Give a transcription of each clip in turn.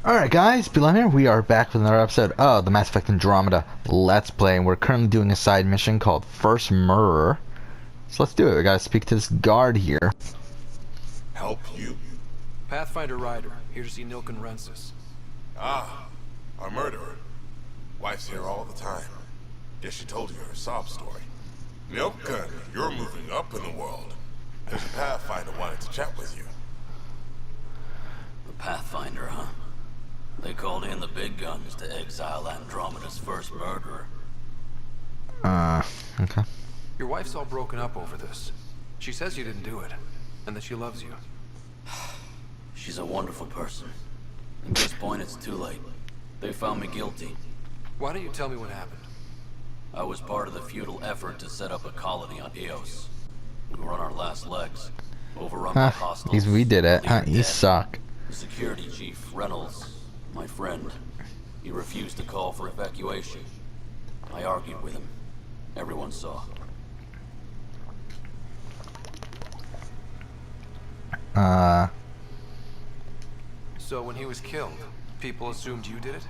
Alright guys, Below here, we are back with another episode of the Mass Effect Andromeda Let's Play, and we're currently doing a side mission called First Murder. So let's do it. We gotta speak to this guard here. Help you? Pathfinder Ryder, here to see Nilken Rensis. Ah, our murderer. Wife's here all the time. Guess she told you her sob story. Nilken, you're moving up in the world. There's a Pathfinder wanted to chat with you. The Pathfinder, huh? They called in the big guns to exile Andromeda's first murderer. Okay. Your wife's all broken up over this. She says you didn't do it, and that she loves you. She's a wonderful person. At this point, it's too late. They found me guilty. Why don't you tell me what happened? I was part of the futile effort to set up a colony on Eos. We were on our last legs, overrun by hostiles. We did it. Leader You dead. suck. The security chief, Reynolds, my friend, he refused to call for evacuation. I argued with him. Everyone saw. So when he was killed, people assumed you did it?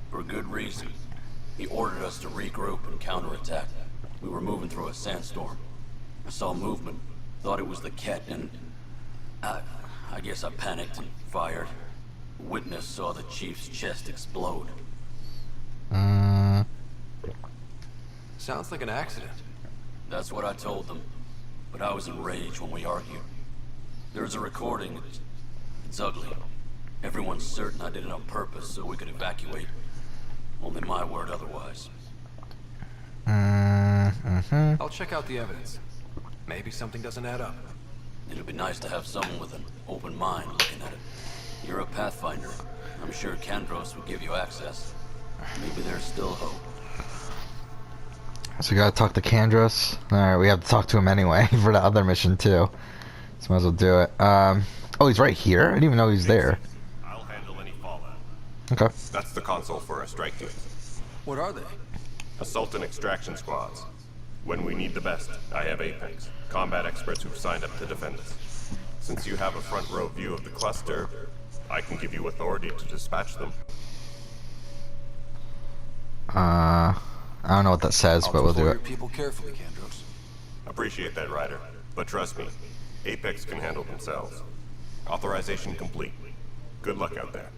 For good reason. He ordered us to regroup and counterattack. We were moving through a sandstorm. I saw movement, thought it was the Ket, and I guess I panicked and fired. A witness saw the chief's chest explode. Sounds like an accident. That's what I told them, but I was enraged when we argued. There's a recording. It's ugly. Everyone's certain I did it on purpose so we could evacuate. Only my word otherwise. I'll check out the evidence. Maybe something doesn't add up. It'd be nice to have someone with an open mind looking at it. You're a Pathfinder. I'm sure Kandros would give you access. Maybe there's still hope. So we gotta talk to Kandros. Alright, we have to talk to him anyway for the other mission too. So might as well do it. Oh, he's right here? I didn't even know he was there. I'll handle any fallout. Okay. That's the console for our strike team. What are they? Assault and extraction squads. When we need the best, I have Apex, combat experts who've signed up to defend us. Since you have a front row view of the cluster, I can give you authority to dispatch them. I don't know what that says, but we'll do Deploy it. your people carefully, Kandros. Appreciate that, Ryder. But trust me, Apex can handle themselves. Authorization complete. Good luck out there.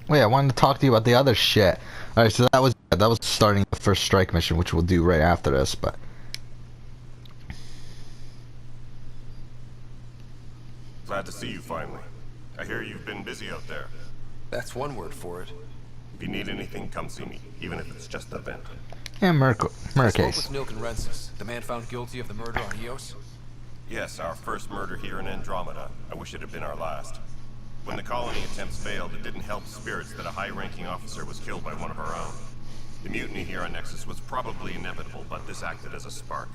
Wait, I wanted to talk to you about the other shit. Alright, so that was starting the first strike mission, which we'll do right after this, but... Glad to see you finally. I hear you've been busy out there. That's one word for it. If you need anything, come see me, even if it's just a vent. Yeah, murder I spoke case. with Nilken Rensis, the man found guilty of the murder on Eos. Yes, our first murder here in Andromeda. I wish it had been our last. When the colony attempts failed, it didn't help spirits that a high-ranking officer was killed by one of our own. The mutiny here on Nexus was probably inevitable, but this acted as a spark.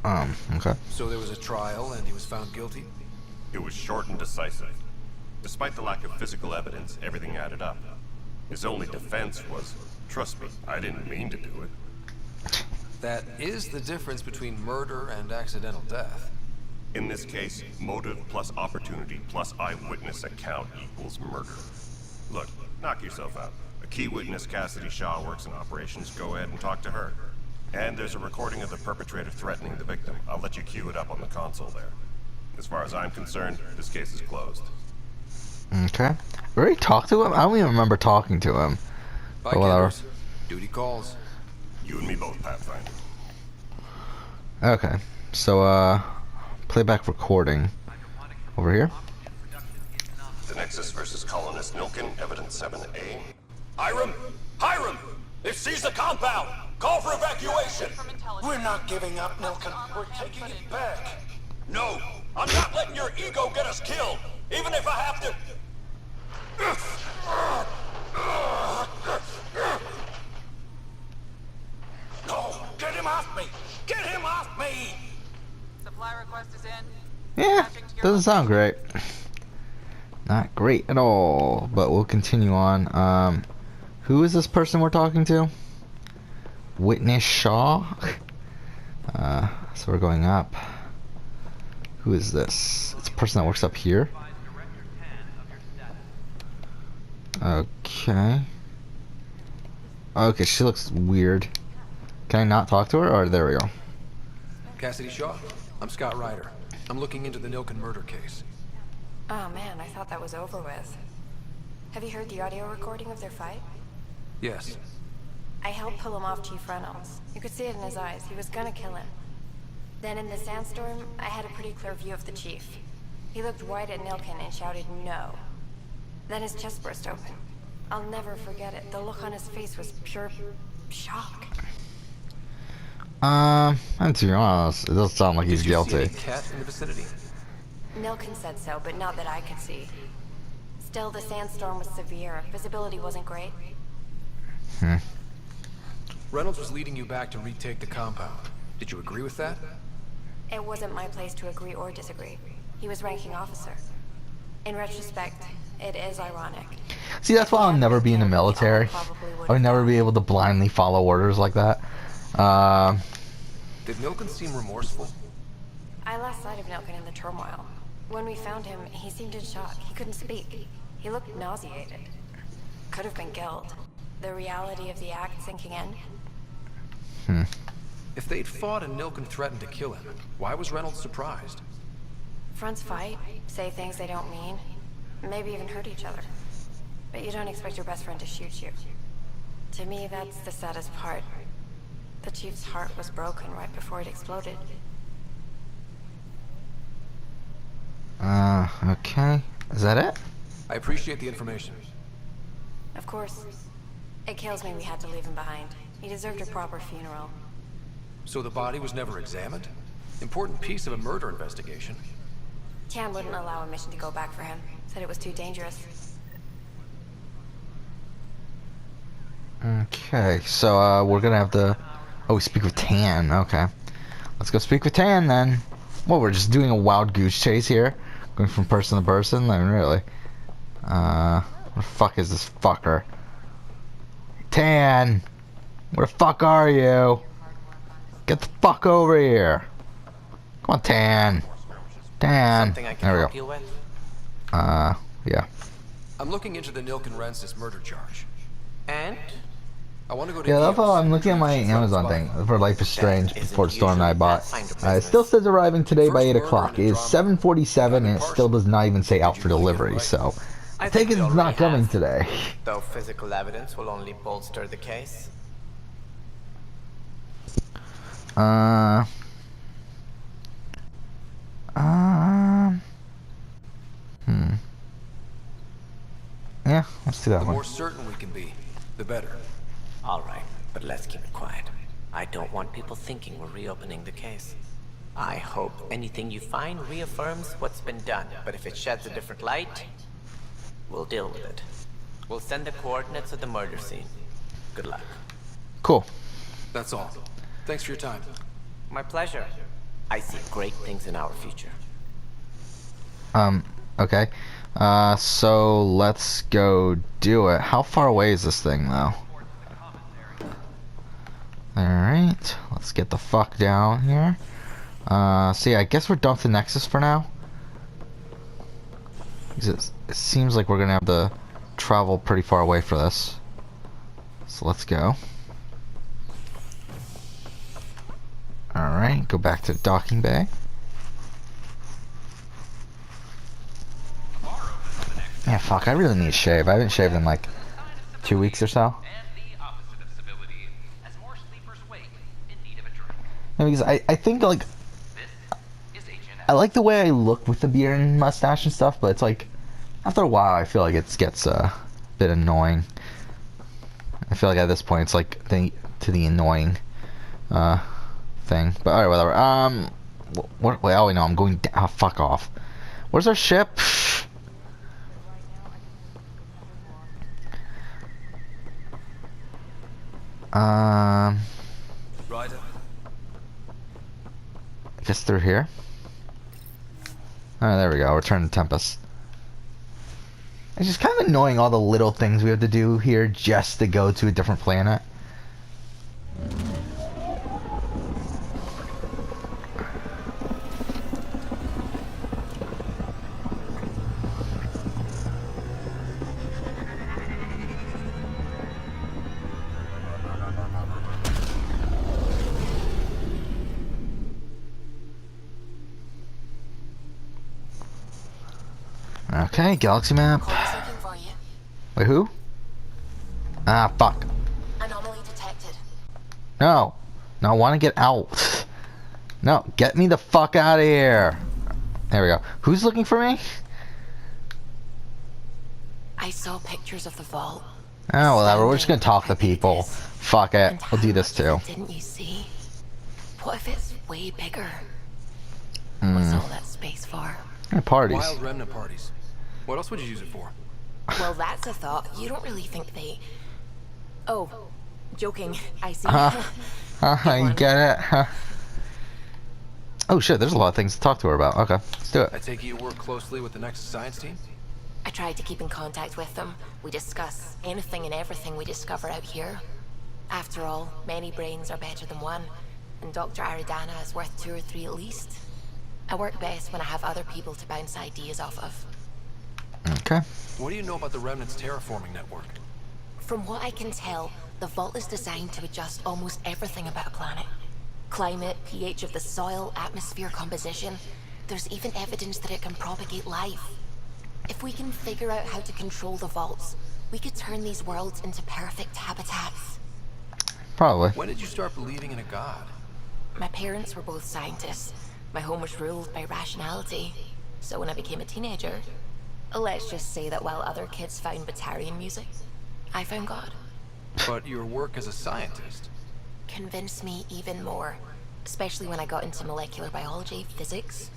Okay. So there was a trial and he was found guilty? It was short and decisive. Despite the lack of physical evidence, everything added up. His only defense was, trust me, I didn't mean to do it. That is the difference between murder and accidental death. In this case, motive plus opportunity plus eyewitness account equals murder. Look, knock yourself out. A key witness, Cassidy Shaw, works in operations. Go ahead and talk to her. And there's a recording of the perpetrator threatening the victim. I'll let you cue it up on the console there. As far as I'm concerned, this case is closed. Okay. We already talked to him? I don't even remember talking to him. Bye, But whatever. Kandros. Duty calls. You and me both, Pathfinder. Okay. So, playback recording. Over here? The Nexus versus Colonist Nilken, Evidence 7A. Hiram! Hiram! They've seized the compound! Call for evacuation! We're not giving up, Nilken. We're taking it back. No! I'm not letting your ego get us killed! Even if I have to... No, get him off me! Get him off me! Supply request is in. Yeah, doesn't sound great. Not great at all, but we'll continue on. Who is this person we're talking to? Witness Shaw? So we're going up. Who is this? It's a person that works up here. Okay. Okay, she looks weird. Can I not talk to her? Or there we go. Cassidy Shaw. I'm Scott Ryder. I'm looking into the Nilken murder case. Oh man, I thought that was over with. Have you heard the audio recording of their fight? Yes. I helped pull him off Chief Reynolds. You could see it in his eyes. He was gonna kill him. Then in the sandstorm, I had a pretty clear view of the Chief. He looked right at Nilken and shouted no. Then his chest burst open. I'll never forget it. The look on his face was pure shock. And to be honest, it does sound like he's Did you see guilty. any cat in the vicinity? Nilken said so, but not that I could see. Still, the sandstorm was severe. Visibility wasn't great. Reynolds was leading you back to retake the compound. Did you agree with that? It wasn't my place to agree or disagree. He was ranking officer. In retrospect, it is ironic. See, that's why I'll never be in the military. I would never be able to blindly follow orders like that. Did Nilken seem remorseful? I lost sight of Nilken in the turmoil. When we found him, he seemed in shock. He couldn't speak. He looked nauseated. Could have been killed. The reality of the act sinking in. If they'd fought and Nilken threatened to kill him, why was Reynolds surprised? Fronts fight, say things they don't mean, maybe even hurt each other. But you don't expect your best friend to shoot you. To me, that's the saddest part. The Chief's heart was broken right before it exploded. Okay. Is that it? I appreciate the information. Of course. It kills me we had to leave him behind. He deserved a proper funeral. So the body was never examined? Important piece of a murder investigation. Tian wouldn't allow a mission to go back for him. Said it was too dangerous. Okay, so we're gonna have to... Oh, we speak with Tan. Okay. Let's go speak with Tan then. Well, we're just doing a wild goose chase here. Going from person to person? I mean, really. Where the fuck is this fucker? Tan! Where the fuck are you? Get the fuck over here. Come on, Tan. Tan. Something I can There we help go. you with? Yeah. I'm looking into the Nilken Rensis murder charge. And? I want to go to Yeah, that's EOS how I'm looking at my to Amazon find thing for Life is Strange isn't before Storm and I usually bought. Pathfinder It business. still says arriving today by First 8 murder o'clock. in It is Andromeda. 7:47 and it still does not even say out Did for you really get it delivery, right? so I I think think it's we not already coming have. today. Though physical evidence will only bolster the case. Yeah, let's do that The one. more certain we can be, the better. Alright, but let's keep it quiet. I don't want people thinking we're reopening the case. I hope anything you find reaffirms what's been done, but if it sheds a different light, we'll deal with it. We'll send the coordinates of the murder scene. Good luck. Cool. That's all. Thanks for your time. My pleasure. I see great things in our future. Okay. So let's go do it. How far away is this thing, though? Alright, let's get the fuck down here. So yeah, I guess we're done with the Nexus for now. 'Cause it seems like we're gonna have to travel pretty far away for this. So let's go. Alright, go back to the docking bay. Yeah, fuck, I really need a shave. I haven't shaved in like 2 weeks or so. No, because I think like I like the way I look with the beard and mustache and stuff, but it's like after a while I feel like it gets a bit annoying. I feel like at this point it's like to the annoying thing. But alright, whatever. Wait, oh wait, no, I'm going down. Oh, fuck off. Where's our ship? Ryder? I guess through here. Oh, there we go. Return to Tempest. It's just kind of annoying all the little things we have to do here just to go to a different planet. Okay, galaxy map. Chloe's looking for you. Wait, who? Ah, fuck. Anomaly detected. No. No, I want to get out. No, get me the fuck out of here. There we go. Who's looking for me? I saw pictures of the vault. Oh, whatever. We're just gonna talk to people. Fuck it. And We'll do this how too. much didn't you see? What if it's way bigger? What's all that space for? Yeah, parties. Wild remnant parties. What else would you use it for? Well, that's a thought. You don't really think they... Oh, joking. I see. You get it? Huh. Oh shit, there's a lot of things to talk to her about. Okay, let's do it. I take it you work closely with the Nexus science team? I tried to keep in contact with them. We discuss anything and everything we discover out here. After all, many brains are better than one, and Dr. Aridana is worth 2 or 3 at least. I work best when I have other people to bounce ideas off of. Okay. What do you know about the Remnant's terraforming network? From what I can tell, the vault is designed to adjust almost everything about a planet. Climate, pH of the soil, atmosphere composition. There's even evidence that it can propagate life. If we can figure out how to control the vaults, we could turn these worlds into perfect habitats. Probably. When did you start believing in a god? My parents were both scientists. My home was ruled by rationality. So when I became a teenager, let's just say that while other kids found Batarian music, I found God. But your work as a scientist? Convinced me even more, especially when I got into molecular biology, physics.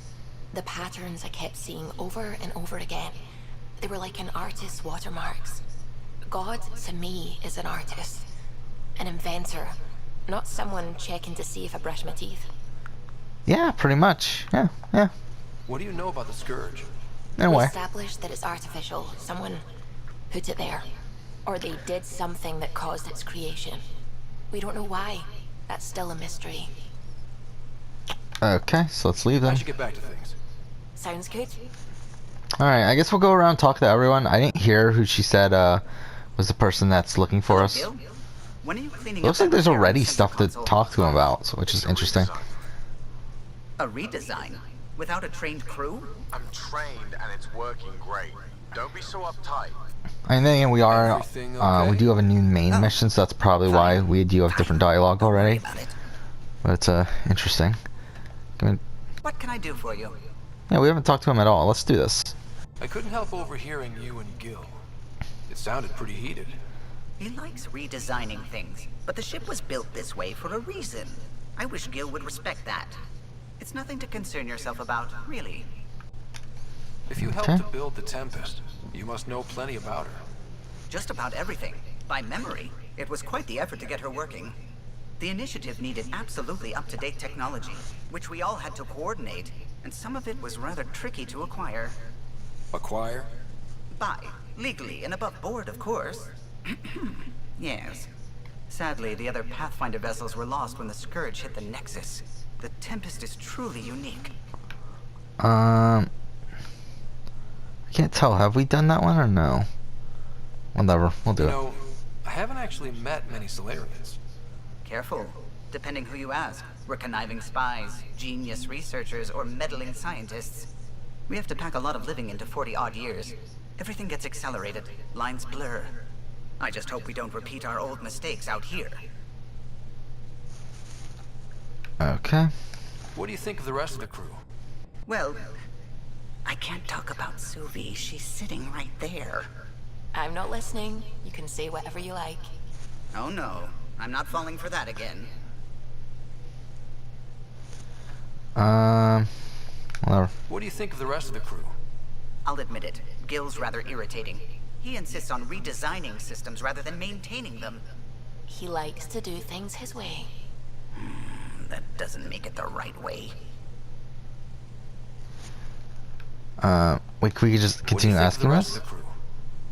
The patterns I kept seeing over and over again, they were like an artist's watermarks. God, to me, is an artist. An inventor, not someone checking to see if I brush my teeth. Yeah, pretty much. Yeah, yeah. What do you know about the Scourge? In a We way. established that it's artificial. Someone put it there. Or they did something that caused its creation. We don't know why. That's still a mystery. Okay, so let's leave I then. should get back to things. Sounds good? Alright, I guess we'll go around and talk to everyone. I didn't hear who she said was the person that's looking for us. Gil? When are you cleaning Looks up like that there's repair already center stuff to console? talk to him about, so, which is interesting. A redesign? Without a trained crew? I'm trained and it's working great. Don't be so uptight. And then we are, Everything okay? we do have a new main Oh. mission, so that's probably why we do have different dialogue Don't worry already. about it. But it's interesting. What can I do for you? Yeah, we haven't talked to him at all. Let's do this. I couldn't help overhearing you and Gil. It sounded pretty heated. He likes redesigning things, but the ship was built this way for a reason. I wish Gil would respect that. It's nothing to concern yourself about, really. If you helped Okay. to build the Tempest, you must know plenty about her. Just about everything. By memory. It was quite the effort to get her working. The initiative needed absolutely up-to-date technology, which we all had to coordinate, and some of it was rather tricky to acquire. Acquire? Buy. Legally and above board, of course. Yes. Sadly, the other Pathfinder vessels were lost when the Scourge hit the Nexus. The Tempest is truly unique. I can't tell. Have we done that one or no? Whatever. We'll do You it. know, I haven't actually met many Solarians. Careful. Depending who you ask. We're conniving spies, genius researchers, or meddling scientists. We have to pack a lot of living into 40-odd years. Everything gets accelerated. Lines blur. I just hope we don't repeat our old mistakes out here. Okay. What do you think of the rest of the crew? Well, I can't talk about Suvi. She's sitting right there. I'm not listening. You can say whatever you like. Oh no, I'm not falling for that again. Whatever. What do you think of the rest of the crew? I'll admit it, Gil's rather irritating. He insists on redesigning systems rather than maintaining them. He likes to do things his way. That doesn't make it the right way. Wait, can we just What do continue you think of asking the rest this? of the crew?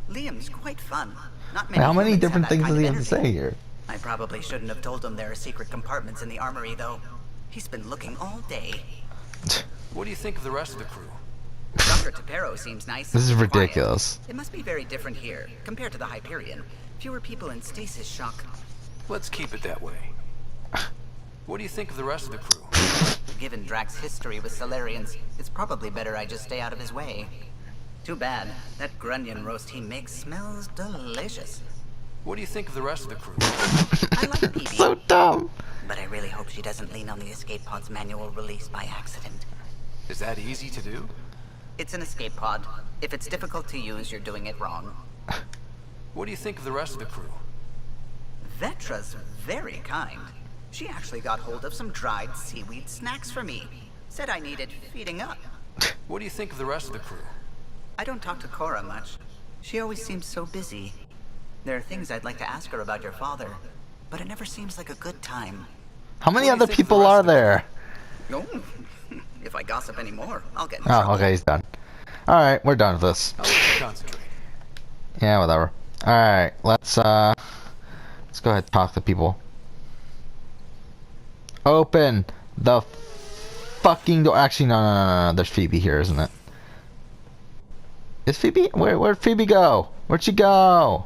Liam's quite fun. Not Wait, many how many humans different have that things kind does he of have to energy. say here? I probably shouldn't have told him there are secret compartments in the armory, though. He's been looking all day. What do you think of the rest of the crew? Dr. Tapero seems nice. This is and quiet. ridiculous. It must be very different here, compared to the Hyperion. Fewer people in stasis shock. Let's keep it that way. What do you think of the rest of the crew? Given Drax's history with Solarians, it's probably better I just stay out of his way. Too bad. That grunion roast he makes smells delicious. What do you think of the rest of the crew? I like PB. So dumb. But I really hope she doesn't lean on the escape pod's manual release by accident. Is that easy to do? It's an escape pod. If it's difficult to use, you're doing it wrong. What do you think of the rest of the crew? Vetra's very kind. She actually got hold of some dried seaweed snacks for me. Said I needed feeding up. What do you think of the rest of the crew? I don't talk to Cora much. She always seems so busy. There are things I'd like to ask her about your father, but it never seems like a good time. How many What do you other think of the people rest are of the there? Oh, if I gossip anymore, I'll get in Oh, trouble. okay, he's done. Alright, we're done with this. I'll let you concentrate. Yeah, whatever. Alright, let's go ahead and talk to people. Open the fucking door. Actually, no. There's Phoebe here, isn't it? Is Phoebe? Where'd Phoebe go? Where'd she go?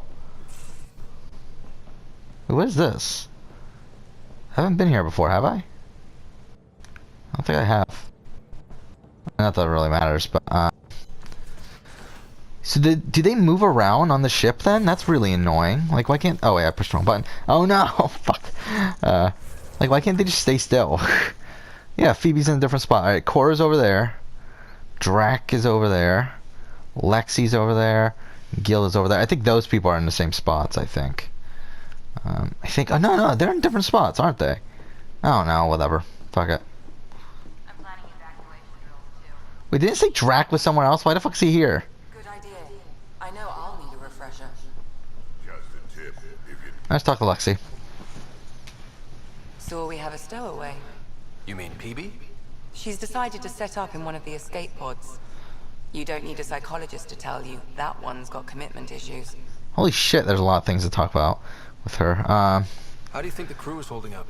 What is this? I haven't been here before, have I? I don't think I have. Not that it really matters, but so do they move around on the ship then? That's really annoying. Like, why can't... Oh, wait, I pushed the wrong button. Oh, no! Fuck. Like, why can't they just stay still? Yeah, Phoebe's in a different spot. Alright, Cora's over there. Drac is over there. Lexi's over there. Gil is over there. I think those people are in the same spots, I think. I think... Oh, no, they're in different spots, aren't they? Oh, no, whatever. Fuck it. I'm planning evacuation drills too. Wait, didn't it say Drac was somewhere else? Why the fuck is he here? Good idea. I know I'll need a refresher. Just a tip. If you Let's talk to Lexi. So we have a stowaway. You mean PB? She's decided to set up in one of the escape pods. You don't need a psychologist to tell you that one's got commitment issues. Holy shit, there's a lot of things to talk about with her. How do you think the crew is holding up?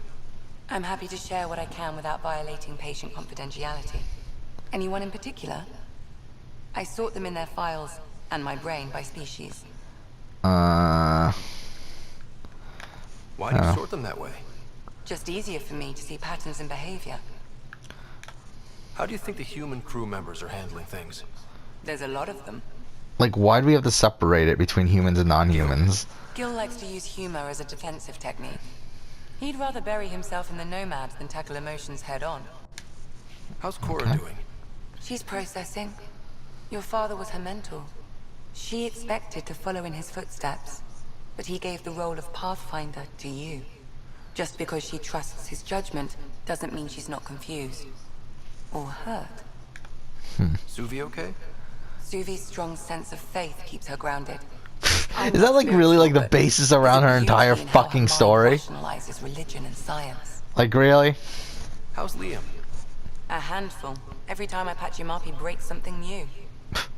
I'm happy to share what I can without violating patient confidentiality. Anyone in particular? I sort them in their files and my brain by species. Why do you sort them that way? Just easier for me to see patterns in behavior. How do you think the human crew members are handling things? There's a lot of them. Like, why do we have to separate it between humans and non-humans? Gil likes to use humor as a defensive technique. He'd rather bury himself in the Nomad than tackle emotions head-on. How's Cora doing? She's processing. Your father was her mentor. She expected to follow in his footsteps, but he gave the role of Pathfinder to you. Just because she trusts his judgment doesn't mean she's not confused. Or hurt. Suvi okay? Suvi's strong sense of faith keeps her grounded. Is that like really like the basis around her entire fucking story? Rationalizes religion and science. Like, really? How's Liam? A handful. Every time I patch him up, he breaks something new.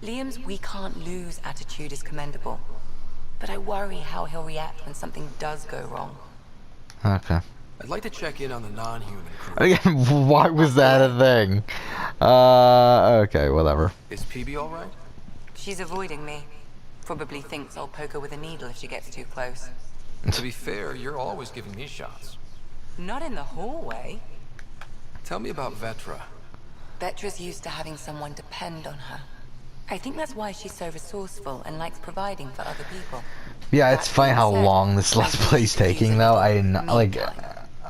Liam's we can't lose attitude is commendable. But I worry how he'll react when something does go wrong. Okay. I'd like to check in on the non-human crew. Again, why was that a thing? Okay, whatever. Is PB alright? She's avoiding me. Probably thinks I'll poke her with a needle if she gets too close. To be fair, you're always giving me shots. Not in the hallway. Tell me about Vetra. Vetra's used to having someone depend on her. I think that's why she's so resourceful and likes providing for other people. Yeah, it's funny how long this Let's Play's taking, though. I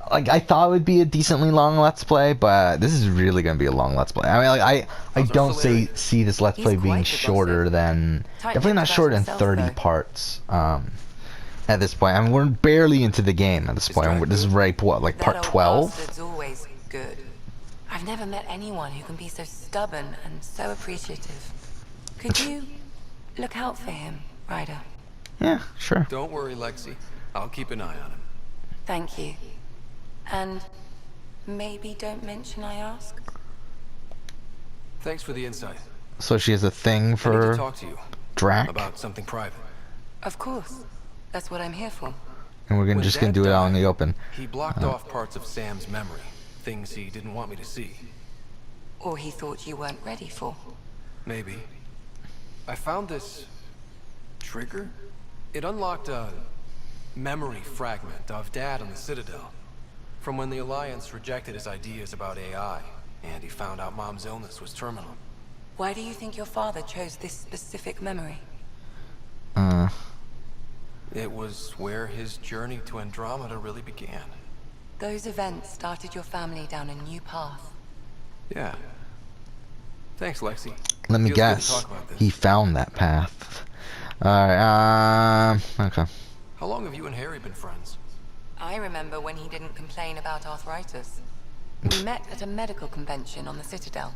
I thought it would be a decently long Let's Play, but this is really gonna be a long Let's Play. I mean, like, I don't see this Let's Play being shorter than, definitely not shorter than 30 parts. At this point, I mean, we're barely into the game at this point. This is right, what, like part 12? It's always good. I've never met anyone who can be so stubborn and so appreciative. Could you look out for him, Ryder? Yeah, sure. Don't worry, Lexi. I'll keep an eye on him. Thank you. And maybe don't mention I ask. Thanks for the insight. So she has a thing I need to for talk to you Drac, about something private. Of course. That's what I'm here for. and we're When just gonna Dad do it out in died, the open. He blocked off parts of Sam's memory, things he didn't want me to see. Or he thought you weren't ready for. Maybe. I found this trigger. It unlocked a memory fragment of Dad on the Citadel, from when the Alliance rejected his ideas about AI, and he found out Mom's illness was terminal. Why do you think your father chose this specific memory? It was where his journey to Andromeda really began. Those events started your family down a new path. Yeah. Thanks, Lexi. Let me Feels good to guess. talk about this. He found that path. Alright, okay. How long have you and Harry been friends? I remember when he didn't complain about arthritis. We met at a medical convention on the Citadel.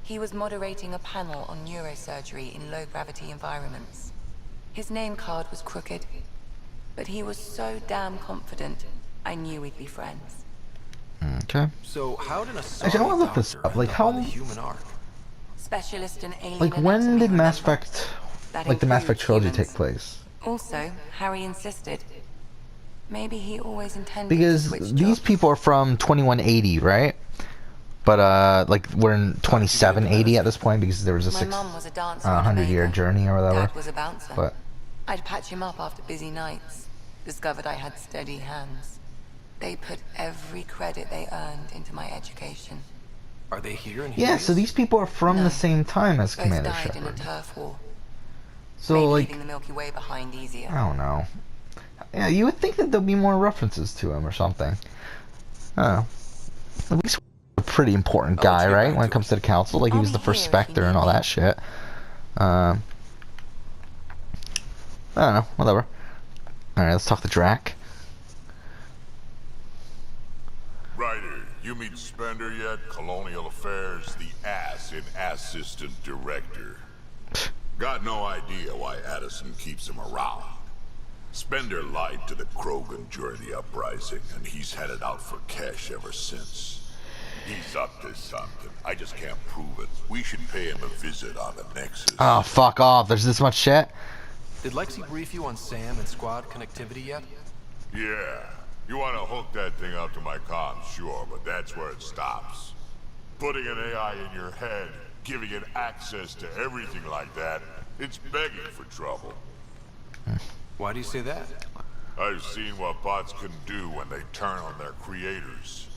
He was moderating a panel on neurosurgery in low-gravity environments. His name card was crooked, but he was so damn confident, I knew we'd be friends. Okay. So how did a Actually, I wanna look this up. Like, how... human arc? Specialist in alien Like, when anatomy, did Mass remember? Effect... That Like, the Mass Effect includes trilogy humans. take place? Also, Harry insisted. Maybe he always intended Because to switch these jobs. people are from 2180, right? But, like, we're in 2780 at this point because there was a My mum was a dancer 100-year Andromeda. journey or whatever. Dad was a bouncer. But I'd patch him up after busy nights. Discovered I had steady hands. They put every credit they earned into my education. Are they here in yeah, so these people are from No. the same time as Both Commander died in a Shepard. turf war. So, Maybe like, leaving the Milky Way behind easier. I don't know. Yeah, you would think that there'd be more references to him or something. I don't know. At least a pretty important I'll let guy, you get right? back When to it comes to the council, like he I'll was be the first here if you Spectre and need all me. that shit. I don't know. Whatever. All right, let's talk to Drac. Ryder, you meet Spender yet? Colonial Affairs, the ass in assistant director. Got no idea why Addison keeps him around. Spender lied to the Krogan during the uprising, and he's headed out for cash ever since. He's up to something. I just can't prove it. We should pay him a visit on the Nexus. Oh, fuck off. There's this much shit? Did Lexi brief you on Sam and squad connectivity yet? Yeah. You want to hook that thing up to my comms, sure, but that's where it stops. Putting an AI in your head, giving it access to everything like that, it's begging for trouble. Why do you say that? I've seen what bots can do when they turn on their creators.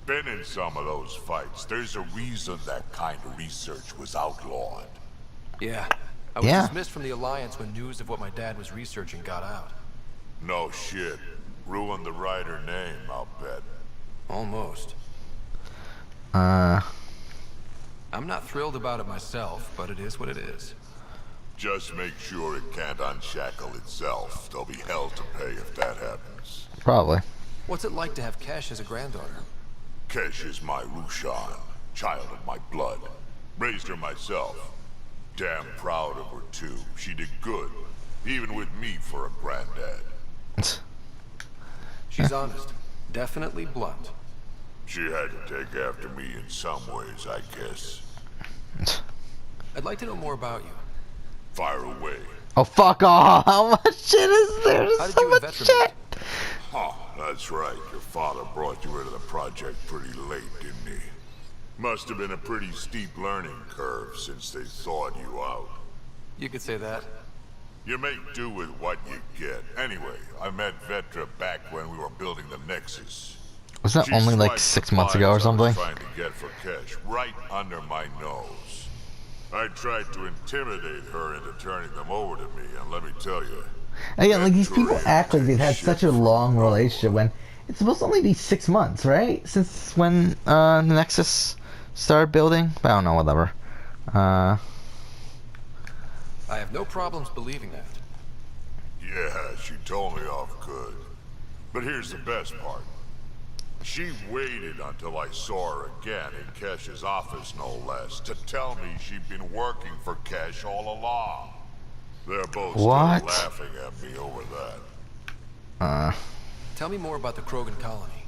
Been in some of those fights. There's a reason that kind of research was outlawed. Yeah. I was Yeah. dismissed from the Alliance when news of what my dad was researching got out. No shit. Ruined the Ryder name, I'll bet. Almost. Uh, I'm not thrilled about it myself, but it is what it is. Just make sure it can't unshackle itself. There'll be hell to pay if that happens. probably. What's it like to have Kesh as a granddaughter? Kesh is my Rushan, child of my blood. Raised her myself. Damn proud of her too. She did good, even with me for a granddad. She's honest. Definitely blunt. She had to take after me in some ways, I guess. I'd like to know more about you. Fire away. Oh, fuck off. How much shit is there? How There's did so you much and Vetra shit. meet? Huh, that's right. Your father brought you into the project pretty late, didn't he? Must have been a pretty steep learning curve since they thawed you out. You could say that. You make do with what you get. Anyway, I met Vetra back when we were building the Nexus. Was that She only like swiped 6 the months ago or files I was something? trying to get for cash right under my nose. I tried to intimidate her into turning them over to me, and let me tell you. Again, like, these Vetra people ain't act like they've taking had shit such a from long no relationship when it's supposed to only be 6 months, right? Since when the Nexus started building? I don't know, whatever. I have no problems believing that. Yeah, she told me off good. But here's the best part. She waited until I saw her again in Kesh's office, no less, to tell me she'd been working for Kesh all along. They're both What? still laughing at me over that. Tell me more about the Krogan colony.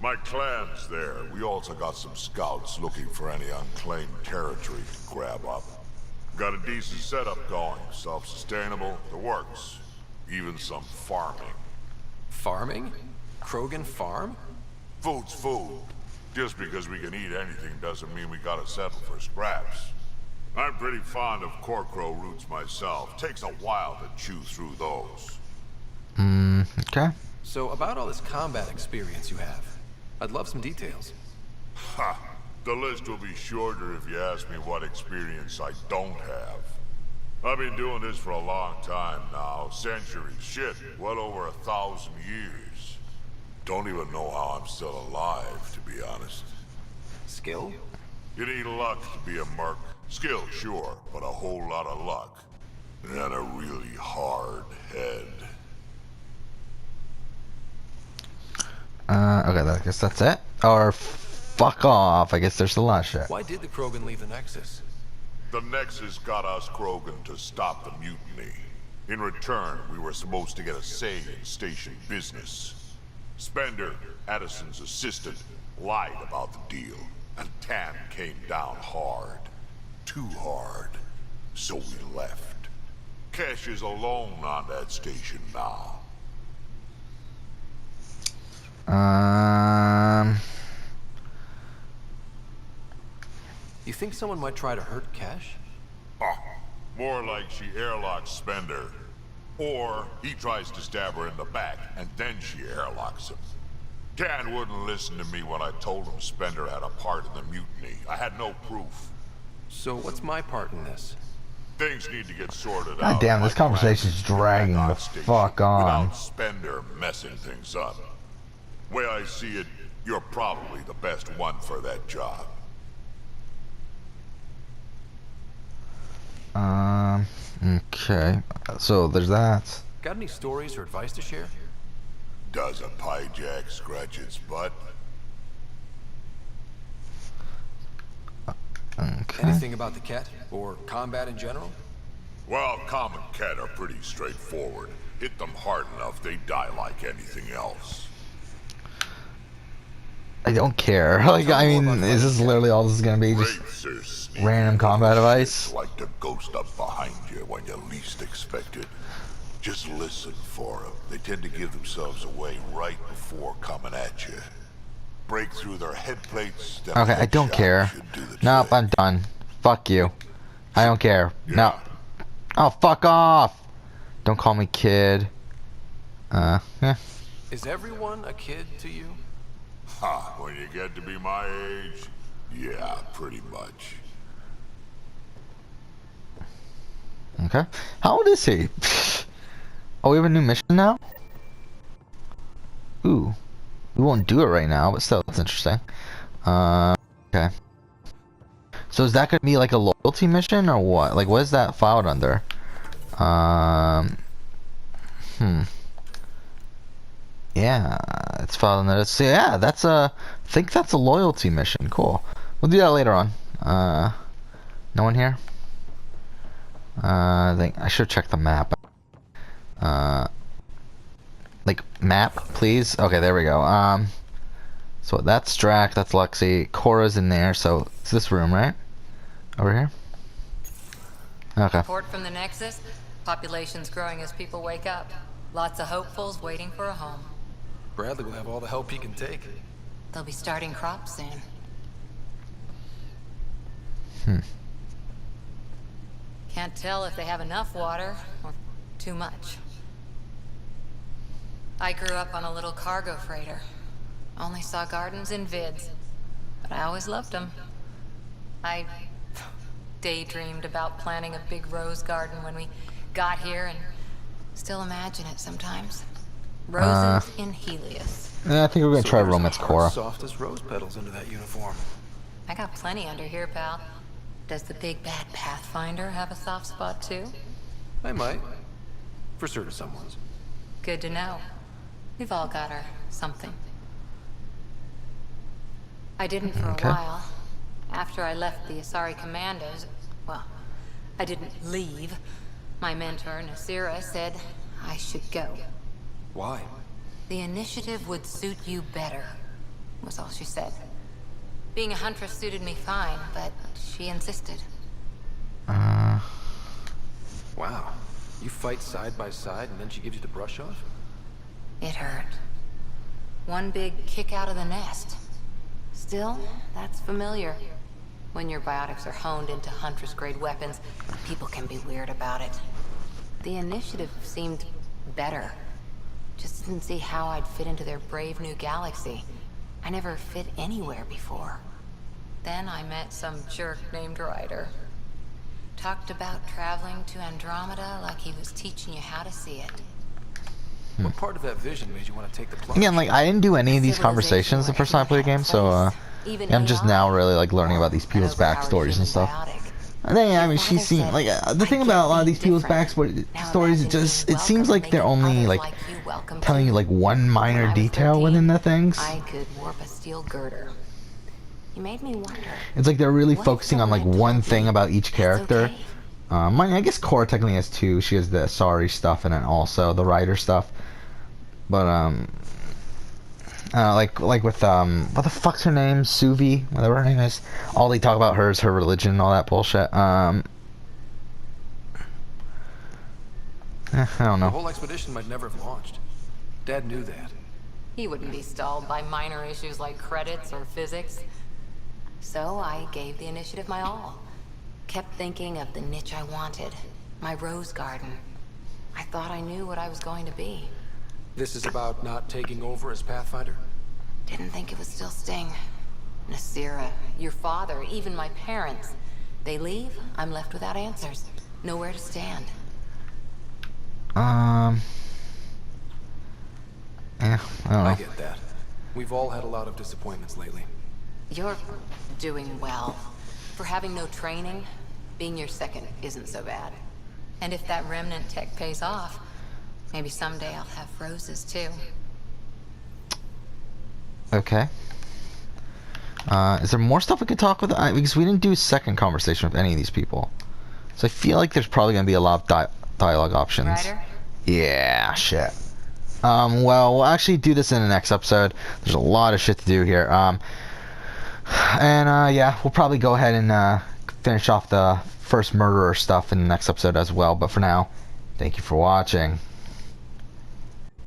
My clan's there. We also got some scouts looking for any unclaimed territory to grab up. Got a decent setup going, self-sustainable, the works. Even some farming. Farming? Krogan farm? Food's food. Just because we can eat anything doesn't mean we gotta settle for scraps. I'm pretty fond of Corcrow roots myself. Takes a while to chew through those. Okay. So about all this combat experience you have, I'd love some details. Ha! The list will be shorter if you ask me what experience I don't have. I've been doing this for a long time now. Centuries. Shit, well over 1,000 years. Don't even know how I'm still alive, to be honest. Skill? You need luck to be a merc. Skill, sure, but a whole lot of luck. And a really hard head. Okay, I guess that's it. Or fuck off. I guess there's a lot of shit. Why did the Krogan leave the Nexus? The Nexus got us Krogan to stop the mutiny. In return, we were supposed to get a say in station business. Spender, Addison's assistant, lied about the deal, and Tan came down hard. Too hard. So we left. Kesh is alone on that station now. You think someone might try to hurt Cash? More like she airlocks Spender. Or he tries to stab her in the back, and then she airlocks him. Tan wouldn't listen to me when I told him Spender had a part in the mutiny. I had no proof. So what's my part in this? Things need to get sorted out. God damn, this conversation's dragging the fuck on. Without Spender messing things up. Way I see it, you're probably the best one for that job. Okay. So there's that. Got any stories or advice to share? Does a pie jack scratch its butt? Okay. Anything about the Ket? Or combat in general? Well, common Ket are pretty straightforward. Hit them hard enough, they die like anything else. I don't care. Like, I mean, is this literally all this is gonna be? Just random combat advice? Like to ghost up behind you when you least expect it. Just listen for them. They tend to give themselves away right before coming at you. Break through their head plates. Okay, I don't care. Nope, I'm done. Fuck you. I don't care. No. Oh, fuck off! Don't call me kid. Yeah. Is everyone a kid to you? Ha, when you get to be my age, yeah, pretty much. Okay. How old is he? Oh, we have a new mission now? Ooh. We won't do it right now, but still, that's interesting. Okay. So is that gonna be like a loyalty mission or what? Like, what is that filed under? Yeah, it's filed under. So yeah, that's a. I think that's a loyalty mission. Cool. We'll do that later on. No one here. I think I should check the map. Like map, please. Okay, there we go. So that's Drac, that's Lexi, Cora's in there. So it's this room, right? Over here. Okay. Report from the Nexus. Population's growing as people wake up. Lots of hopefuls waiting for a home. Bradley will have all the help he can take. They'll be starting crops soon. Can't tell if they have enough water or too much. I grew up on a little cargo freighter. Only saw gardens in vids, but I always loved them. I daydreamed about planting a big rose garden when we got here and still imagine it sometimes. Roses in Helios. Yeah, I think we're gonna try romance Cora. Soft as rose petals under that uniform. I got plenty under here, pal. Does the big bad Pathfinder have a soft spot too? I might. For certain someone's. Good to know. We've all got our something. I didn't for a while. After I left the Asari Commandos, well, I didn't leave. My mentor, Nasira, said I should go. Why? The initiative would suit you better, was all she said. Being a huntress suited me fine, but she insisted. Wow. You fight side by side and then she gives you the brush off? It hurt. One big kick out of the nest. Still, that's familiar. When your biotics are honed into Huntress-grade weapons, people can be weird about it. The initiative seemed better. Just didn't see how I'd fit into their brave new galaxy. I never fit anywhere before. Then I met some jerk named Ryder. Talked about traveling to Andromeda like he was teaching you how to see it. What part of that vision made you want to take the plunge? Again, like, I didn't do any of these conversations the first time I played the game, so I'm just now really like learning about these people's backstories and stuff. And then, I mean, she seemed like the thing about a lot of these people's backstories, it seems like they're only like telling you like one minor detail within the things. I could warp a steel girder. You made me wonder. It's like they're really focusing on like one thing about each character. I guess Cora technically has two. She has the sorry stuff and then also the writer stuff. But like with what the fuck's her name? Suvi, whatever her name is. All they talk about her is her religion and all that bullshit. I don't know. The whole expedition might never have launched. Dad knew that. He wouldn't be stalled by minor issues like credits or physics. So I gave the initiative my all. Kept thinking of the niche I wanted. My rose garden. I thought I knew what I was going to be. This is about not taking over as Pathfinder? Didn't think it would still sting. Nasira, your father, even my parents. They leave, I'm left without answers. Nowhere to stand. Yeah, I don't know. I get that. We've all had a lot of disappointments lately. You're doing well. For having no training, being your second isn't so bad. And if that remnant tech pays off, maybe someday I'll have roses too. Okay. Is there more stuff we could talk with? Because we didn't do a second conversation with any of these people. So I feel like there's probably going to be a lot of dialogue options. Ryder? Yeah, shit. Well, we'll actually do this in the next episode. There's a lot of shit to do here. Yeah, we'll probably go ahead and finish off the first murderer stuff in the next episode as well. But for now, thank you for watching.